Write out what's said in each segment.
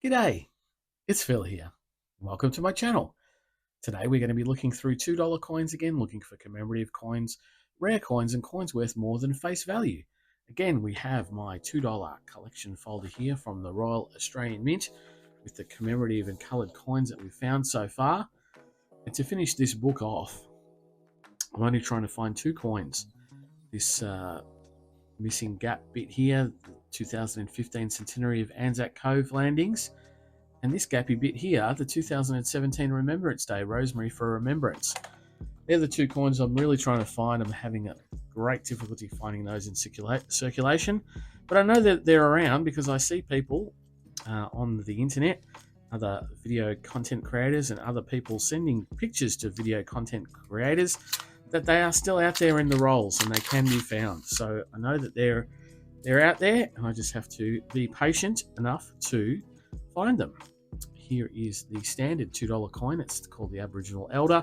G'day, it's Phil here. Welcome to my channel. Today we're going to be looking through $2 coins again, looking for commemorative coins, rare coins, and coins worth more than face value. Again, we have my $2 collection folder here from the Royal Australian Mint with the commemorative and coloured coins that we've found so far. And to finish this book off, I'm only trying to find two coins. This missing gap bit here, the 2015 centenary of Anzac Cove landings. And this gappy bit here, the 2017 Remembrance Day, Rosemary for Remembrance. They're the two coins I'm really trying to find. I'm having a great difficulty finding those in circulation. But I know that they're around because I see people on the internet, other video content creators and other people sending pictures to video content creators that they are still out there in the rolls and they can be found. So I know that they're out there and I just have to be patient enough to find them. Here is the standard $2 coin. It's called the Aboriginal Elder.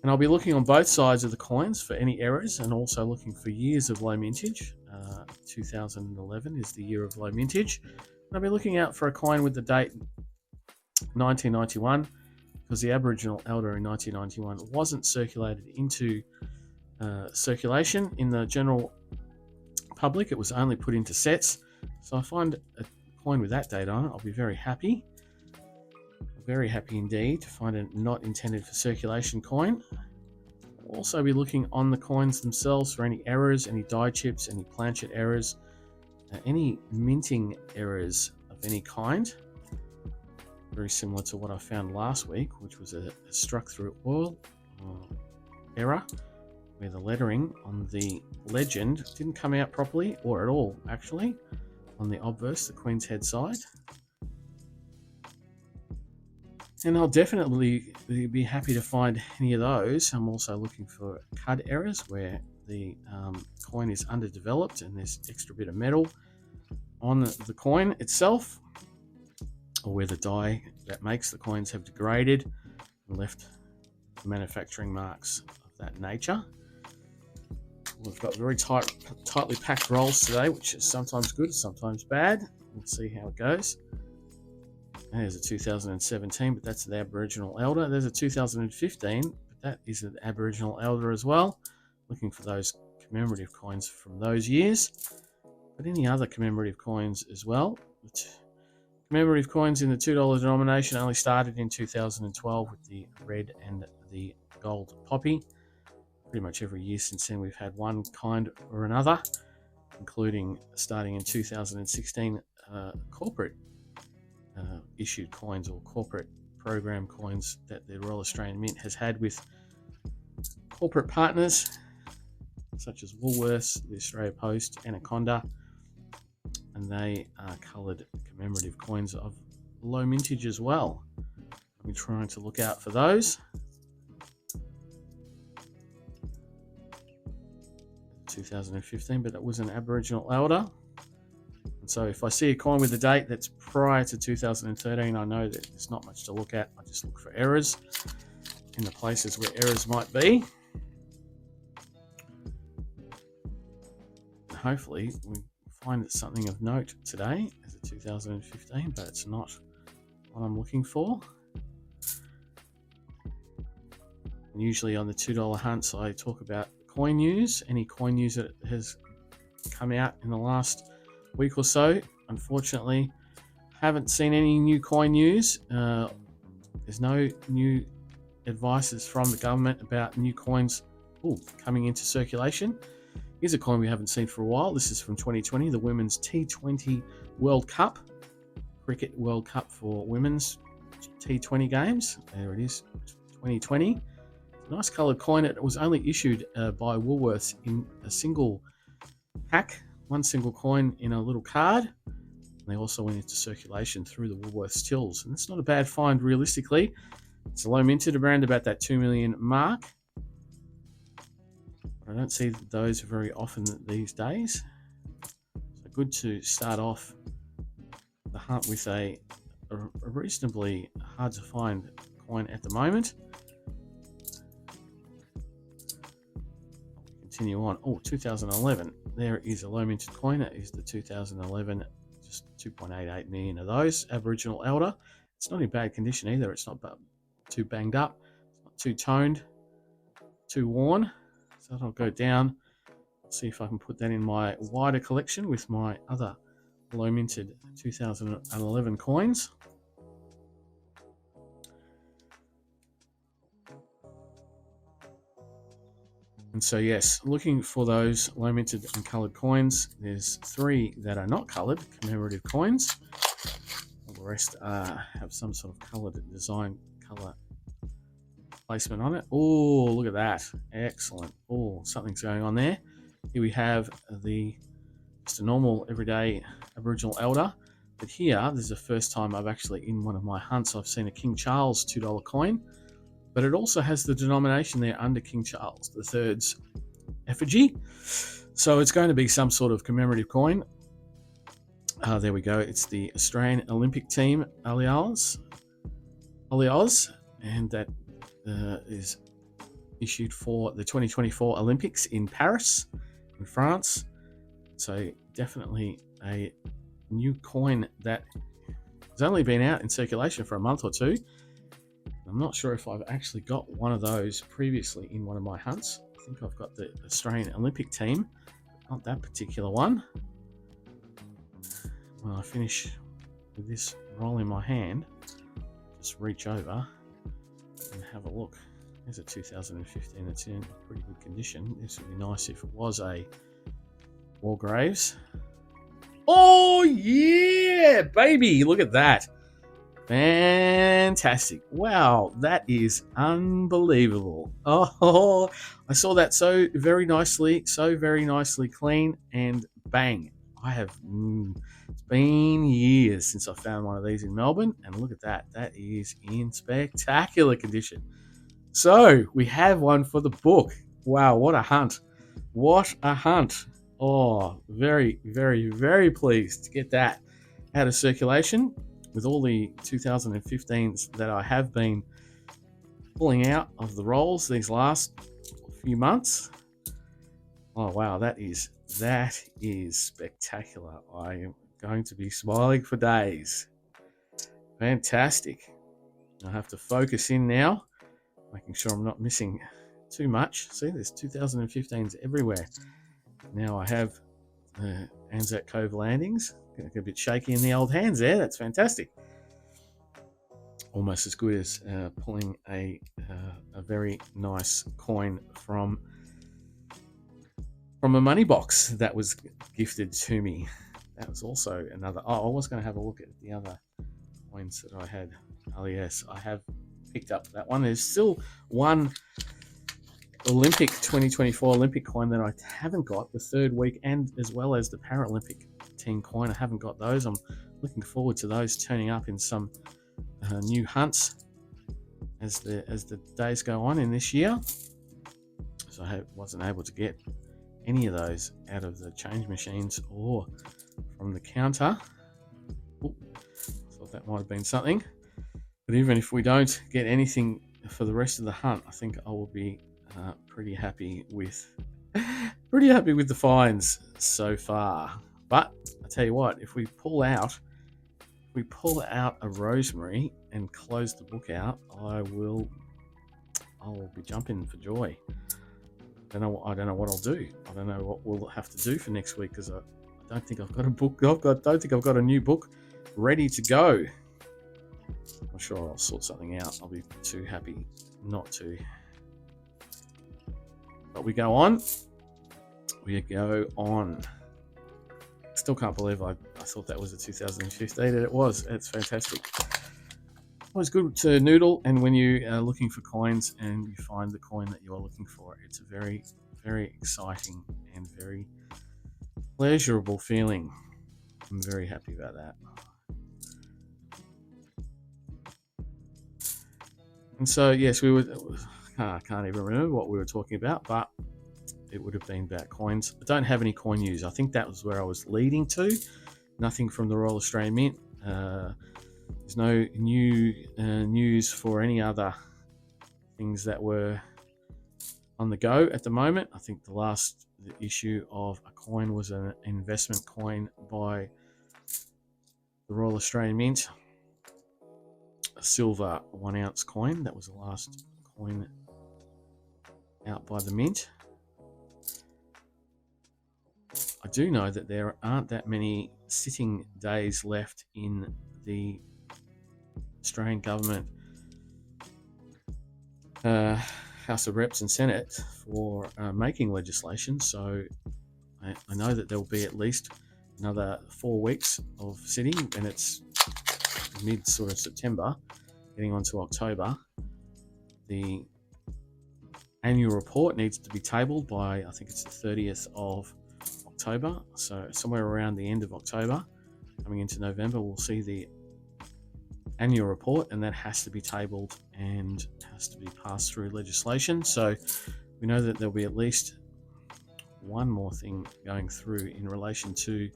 And I'll be looking on both sides of the coins for any errors and also looking for years of low mintage. 2011 is the year of low mintage. And I'll be looking out for a coin with the date 1991 because the Aboriginal Elder in 1991 wasn't circulated into circulation in the general public. It was only put into sets. So I find a coin with that date on it, I'll be very happy. Very happy indeed to find a not intended for circulation coin. I'll also be looking on the coins themselves for any errors, any die chips, any planchet errors, any minting errors of any kind. Very similar to what I found last week, which was a struck through oil error, where the lettering on the legend didn't come out properly, or at all actually, on the obverse, the Queen's Head side. And I'll definitely be happy to find any of those. I'm also looking for cud errors where the coin is underdeveloped and there's extra bit of metal on the coin itself, or where the die that makes the coins have degraded and left manufacturing marks of that nature. We've got very tightly packed rolls today, which is sometimes good, sometimes bad. We'll see how it goes. There's a 2017, but that's the Aboriginal Elder. There's a 2015, but that is an Aboriginal Elder as well. Looking for those commemorative coins from those years. But any other commemorative coins as well. Commemorative coins in the $2 denomination only started in 2012 with the red and the gold poppy. Pretty much every year since then we've had one kind or another, including starting in 2016 corporate issued coins or corporate program coins that the Royal Australian Mint has had with corporate partners such as Woolworths, the Australia Post, Anaconda, and they are coloured commemorative coins of low mintage as well. I'll be trying to look out for those. 2015, but it was an Aboriginal Elder. So if I see a coin with a date that's prior to 2013, I know that there's not much to look at. I just look for errors in the places where errors might be. And hopefully we find something of note today as a 2015, but it's not what I'm looking for. And usually on the $2 hunts, I talk about coin news, any coin news that has come out in the last week or so. Unfortunately, haven't seen any new coin news. There's no new advices from the government about new coins coming into circulation. Here's a coin we haven't seen for a while. This is from 2020, the Women's T20 World Cup, Cricket World Cup for women's T20 games. There it is, 2020. Nice coloured coin. It was only issued by Woolworths in a single pack, one single coin in a little card. And they also went into circulation through the Woolworths tills. And it's not a bad find realistically. It's low minted around about that 2 million mark. But I don't see those very often these days. So good to start off the hunt with a reasonably hard to find coin at the moment. Continue on. 2011. There is a low minted coin. That is the 2011, just 2.88 million of those. Aboriginal elder. It's not in bad condition either. It's not too banged up. It's not too toned, too worn. So I'll go down, see if I can put that in my wider collection with my other low minted 2011 coins. And so yes, looking for those low minted and coloured coins. There's 3 that are not coloured, commemorative coins. All the rest have some sort of coloured design, colour placement on it. Oh, look at that. Excellent. Oh, something's going on there. Here we have just a normal everyday Aboriginal elder. But here, this is the first time I've actually, in one of my hunts, I've seen a King Charles $2 coin. But it also has the denomination there under King Charles III's effigy. So it's going to be some sort of commemorative coin. There we go. It's the Australian Olympic team, Allianz. And that is issued for the 2024 Olympics in Paris, in France. So definitely a new coin that has only been out in circulation for a month or two. I'm not sure if I've actually got one of those previously in one of my hunts. I think I've got the Australian Olympic team, not that particular one. When I finish with this roll in my hand, just reach over and have a look. There's a 2015 that's in pretty good condition. This would be nice if it was a Wargraves. Oh yeah, baby, look at that. Fantastic. Wow, that is unbelievable. Oh, I saw that so very nicely clean, and bang. It's been years since I found one of these in Melbourne, and look at that. That is in spectacular condition. So we have one for the book. Wow, what a hunt. What a hunt. Oh, very, very, very pleased to get that out of circulation. With all the 2015s that I have been pulling out of the rolls these last few months. Oh wow, that is spectacular. I am going to be smiling for days. Fantastic. I have to focus in now, making sure I'm not missing too much. See, there's 2015s everywhere. Now I have Anzac Cove landings. Get a bit shaky in the old hands there. That's fantastic. Almost as good as pulling a very nice coin from a money box that was gifted to me. That was also another. Oh, I was going to have a look at the other coins that I had. Oh yes, I have picked up that one. There's still one Olympic 2024 Olympic coin that I haven't got, the third week, and as well as the Paralympic team coin. I haven't got those. I'm looking forward to those turning up in some new hunts as the days go on in this year. So I wasn't able to get any of those out of the change machines or from the counter. Ooh, I thought that might have been something. But even if we don't get anything for the rest of the hunt, I think I will be pretty happy with the finds so far. But I tell you what, if we pull out a rosemary and close the book out, I will be jumping for joy. I don't know what I'll do. I don't know what we'll have to do for next week, because I don't think I've got a book. Don't think I've got a new book ready to go. I'm sure I'll sort something out. I'll be too happy not to. But we go on. Still can't believe I thought that was a 2015, and it was. It's fantastic. Always good to noodle, and when you are looking for coins and you find the coin that you are looking for, it's a very, very exciting and very pleasurable feeling. I'm very happy about that. And so, yes, I can't even remember what we were talking about, but it would have been about coins. I don't have any coin news. I think that was where I was leading to. Nothing from the Royal Australian Mint. There's no new news for any other things that were on the go at the moment. I think the last issue of a coin was an investment coin by the Royal Australian Mint, a silver 1 ounce coin. That was the last coin out by the Mint. I do know that there aren't that many sitting days left in the Australian government House of Reps and Senate for making legislation. So I know that there will be at least another 4 weeks of sitting, and it's mid sort of September, getting on to October. The annual report needs to be tabled by, I think it's the 30th of October. So somewhere around the end of October, coming into November, we'll see the annual report, and that has to be tabled and has to be passed through legislation. So we know that there'll be at least one more thing going through in relation to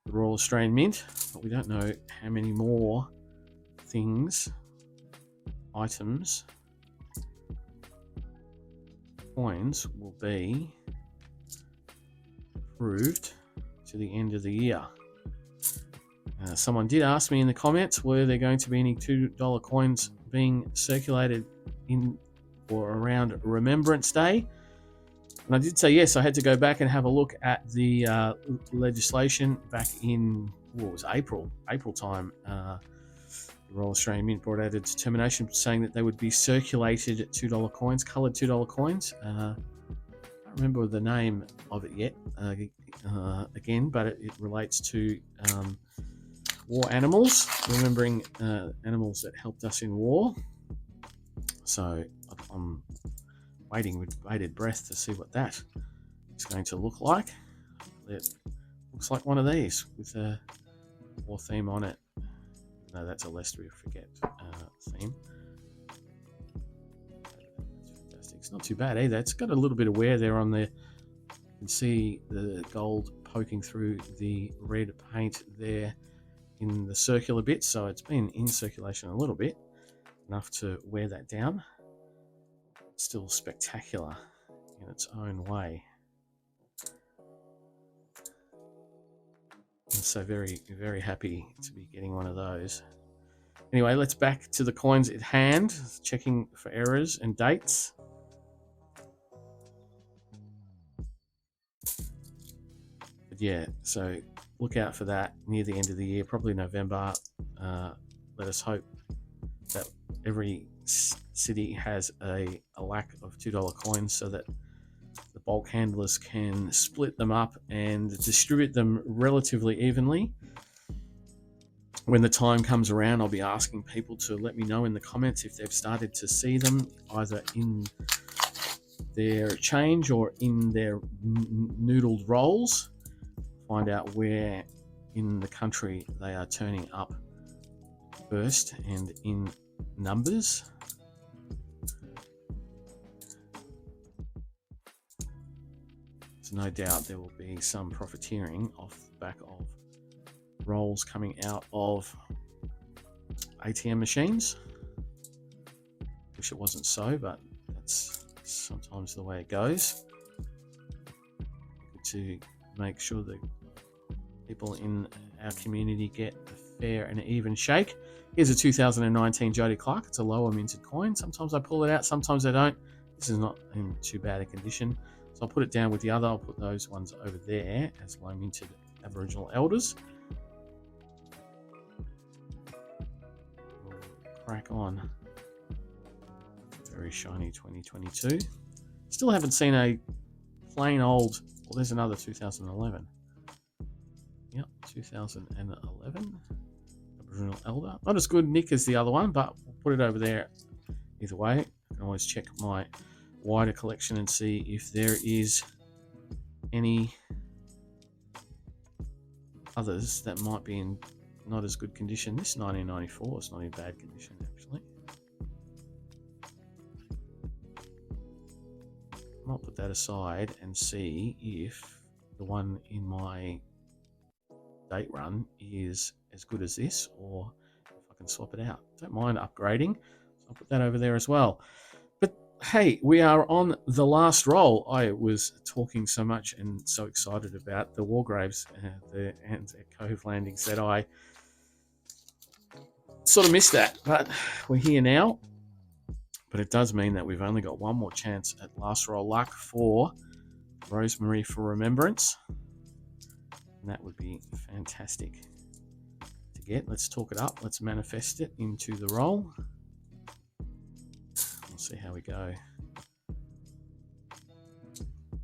the Royal Australian Mint, but we don't know how many more things, items, coins will be approved to the end of the year. Someone did ask me in the comments, were there going to be any $2 coins being circulated in or around Remembrance Day? And I did say yes. I had to go back and have a look at the legislation back in, what was April time. The Royal Australian Mint brought out a determination saying that they would be circulated $2 coins, coloured $2 coins. I don't remember the name of it yet, again, but it relates to war animals, remembering animals that helped us in war. So I'm waiting with bated breath to see what that is going to look like. It looks like one of these with a war theme on it. No, that's a lest we forget theme. That's fantastic. It's not too bad either. It's got a little bit of wear there on there. You can see the gold poking through the red paint there in the circular bit, so it's been in circulation a little bit, enough to wear that down. Still spectacular in its own way. And so very, very happy to be getting one of those. Anyway, let's back to the coins at hand, checking for errors and dates. But yeah, so look out for that near the end of the year, probably November. Let us hope that every city has a lack of $2 coins so that the bulk handlers can split them up and distribute them relatively evenly. When the time comes around, I'll be asking people to let me know in the comments if they've started to see them either in their change or in their noodled rolls. Find out where in the country they are turning up first and in numbers. So no doubt there will be some profiteering off the back of rolls coming out of ATM machines. Wish it wasn't so, but that's sometimes the way it goes. To make sure that people in our community get a fair and even shake. Here's a 2019 Jody Clark. It's a lower minted coin. Sometimes I pull it out, sometimes I don't. This is not in too bad a condition, so I'll put it down with the other. I'll put those ones over there as low minted Aboriginal elders. We'll crack on. Very shiny 2022. Still haven't seen a plain old. Well, there's another 2011. Yep, 2011. Aboriginal Elder. Not as good nick as the other one, but we'll put it over there. Either way, I can always check my wider collection and see if there is any others that might be in not as good condition. This 1994 is not in bad condition, actually. I might put that aside and see if the one in my date run is as good as this, or if I can swap it out. Don't mind upgrading, so I'll put that over there as well. But hey, we are on the last roll. I was talking so much and so excited about the war graves and the Cove landings that I Sort of missed that, but we're here now. But it does mean that we've only got one more chance at last roll luck for Rosemary for Remembrance. And that would be fantastic to get. Let's talk it up. Let's manifest it into the roll. We'll see how we go.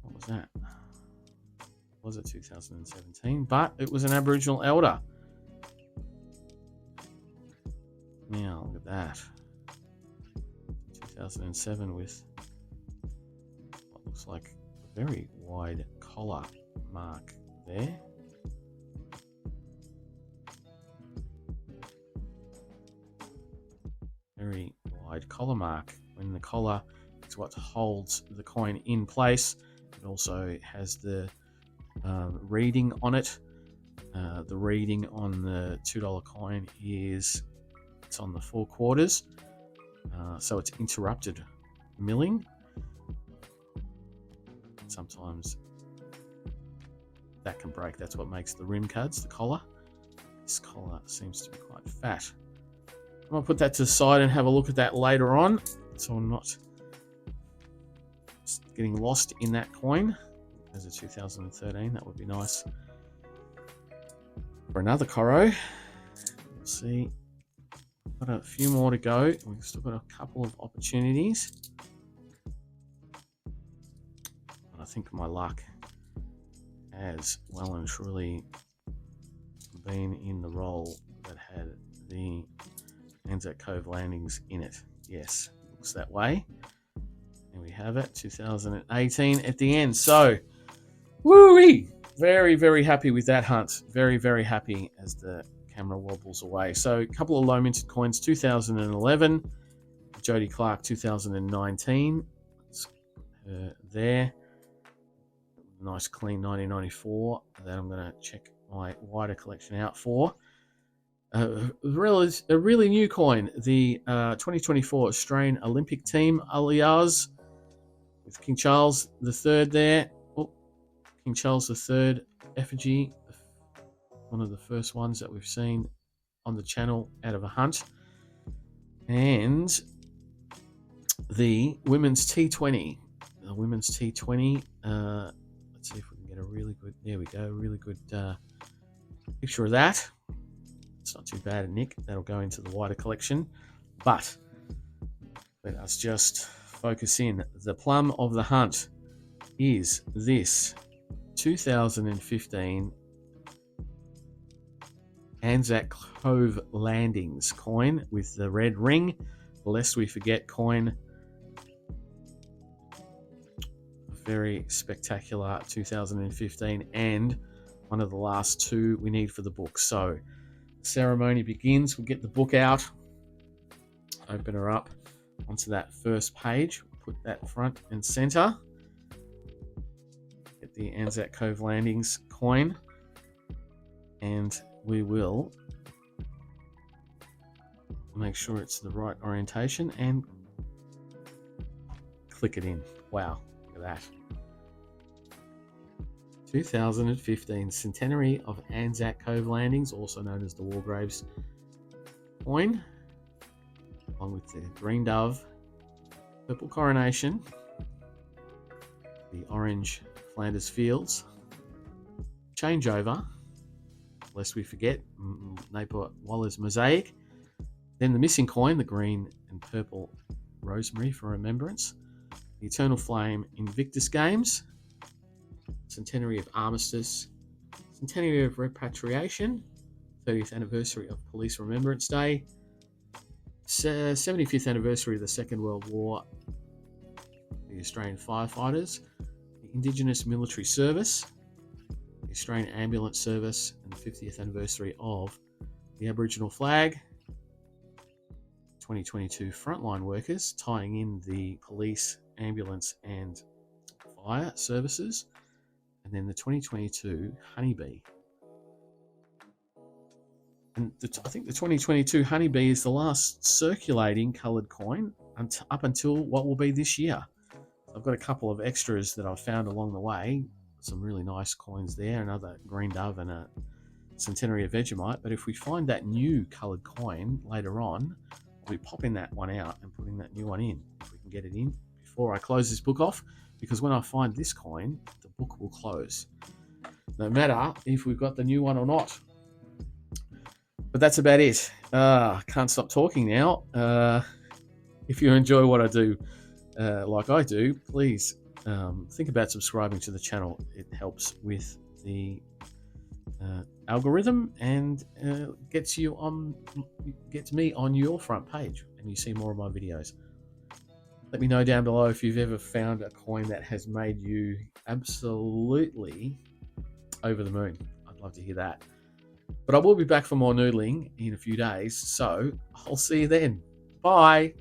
What was that? Was it 2017? But it was an Aboriginal elder. Now, look at that. 2007 with what looks like a very wide collar mark there. Very wide collar mark. When the collar is what holds the coin in place, it also has the reading on it. The reading on the $2 coin is it's on the 4 quarters. So it's interrupted milling. Sometimes that can break. That's what makes the rim cuds, the collar. This collar seems to be quite fat. I'm going to put that to the side and have a look at that later on, so I'm not getting lost in that coin. As a 2013, that would be nice. For another Coro, we'll see. Got a few more to go. We've still got a couple of opportunities. And I think my luck has well and truly been in the roll that had the Anzac Cove landings in it. Yes, looks that way. There we have it, 2018 at the end. So, woo-wee! Very, very happy with that hunt. Very, very happy as the camera wobbles away. So a couple of low minted coins, 2011, Jodie Clark 2019. That's her there. Nice clean 1994 that I'm going to check my wider collection out for. A really new coin, the 2024 Australian Olympic team alias with King Charles III there. Oh, King Charles III effigy. One of the first ones that we've seen on the channel out of a hunt. And the women's T20. The women's T20. Let's see if we can get a really good, there we go, really good picture of that. It's not too bad, Nick. That'll go into the wider collection. But let us just focus in. The plum of the hunt is this 2015 Anzac Cove Landings coin with the red ring. Lest we forget coin. Very spectacular 2015 and one of the last two we need for the book. So the ceremony begins. We'll get the book out. Open her up onto that first page. Put that front and center. Get the Anzac Cove Landings coin. And we will make sure it's the right orientation and click it in. Wow, look at that. 2015 Centenary of Anzac Cove Landings, also known as the Wargraves coin, along with the green dove, purple coronation, the orange Flanders Fields, changeover, lest we forget, Napier Waller's mosaic. Then the missing coin, the green and purple Rosemary for Remembrance. The Eternal Flame Invictus Games. Centenary of Armistice. Centenary of Repatriation. 30th anniversary of Police Remembrance Day. 75th anniversary of the Second World War. The Australian Firefighters. The Indigenous Military Service. The Australian Ambulance Service, and the 50th anniversary of the Aboriginal flag. 2022 frontline workers, tying in the police, ambulance and fire services. And then the 2022 honeybee. And I think the 2022 honeybee is the last circulating coloured coin up until what will be this year. I've got a couple of extras that I've found along the way. Some really nice coins there, another green dove and a centenary of Vegemite. But if we find that new coloured coin later on, I'll be popping that one out and putting that new one in, if we can get it in before I close this book off, because when I find this coin, the book will close, no matter if we've got the new one or not. But that's about it. Can't stop talking now. If you enjoy what I do, like I do, please think about subscribing to the channel. It helps with the algorithm and gets me on your front page, and you see more of my videos. Let me know down below if you've ever found a coin that has made you absolutely over the moon. I'd love to hear that. But I will be back for more noodling in a few days, so I'll see you then. Bye.